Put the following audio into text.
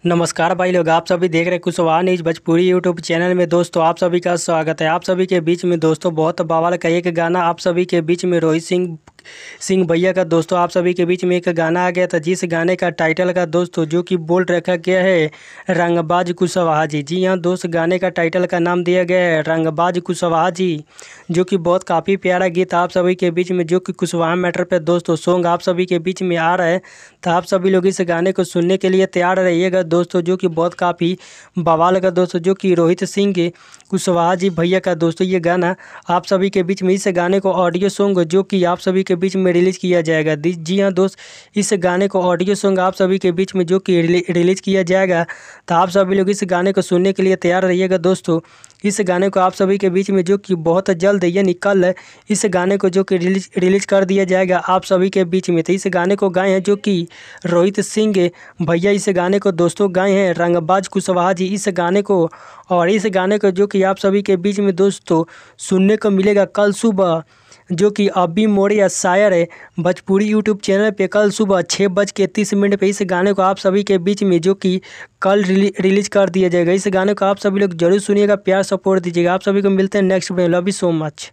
नमस्कार भाई लोग, आप सभी देख रहे हैं Kushwaha news Bhojpuri YouTube channel में। दोस्तों आप सभी का स्वागत है। आप सभी के बीच में दोस्तों बहुत बवाल का एक गाना आप सभी के बीच में रोहित सिंह भैया का दोस्तों आप सभी के बीच में एक गाना आ गया था, जिस गाने का टाइटल का दोस्तों जो कि बोल रखा गया है रंगबाज कुशवाहा जी। जी हाँ दोस्त, गाने का टाइटल का नाम दिया गया है रंगबाज कुशवाहा जी, जो कि बहुत काफ़ी प्यारा गीत आप सभी के बीच में, जो कि कुशवाहा मैटर पे दोस्तों सॉन्ग आप सभी के बीच में आ रहा है। तो आप सभी लोग इस गाने को सुनने के लिए तैयार रहिएगा दोस्तों, जो कि बहुत काफ़ी बवाल का दोस्तों, जो कि रोहित सिंह कुशवाहा जी भैया का दोस्तों ये गाना आप सभी के बीच में, इस गाने को ऑडियो सॉन्ग जो कि आप सभी के बीच में रिलीज़ किया जाएगा। जी हाँ दोस्त, इस गाने को ऑडियो सॉन्ग आप सभी के बीच में जो कि रिलीज़ किया जाएगा। तो आप सभी लोग इस गाने को सुनने के लिए तैयार रहिएगा दोस्तों। इस गाने को आप सभी के बीच में जो कि बहुत जल्द यानी कल इस गाने को जो कि रिलीज़ कर दिया जाएगा आप सभी के बीच में। तो इस गाने को गाए हैं जो कि रोहित सिंह भैया, इस गाने को दोस्तों गाए हैं रंगबाज कुशवाहा जी इस गाने को। और इस गाने को जो कि आप सभी के बीच में दोस्तों सुनने को मिलेगा कल सुबह, जो कि अभी मोड़ या शायर है भोजपुरी यूट्यूब चैनल पे कल सुबह 6:30 पे इस गाने को आप सभी के बीच में जो कि कल रिलीज़ कर दिया जाएगा। इस गाने को आप सभी लोग जरूर सुनिएगा, प्यार सपोर्ट दीजिएगा। आप सभी को मिलते हैं next video. Love you so much.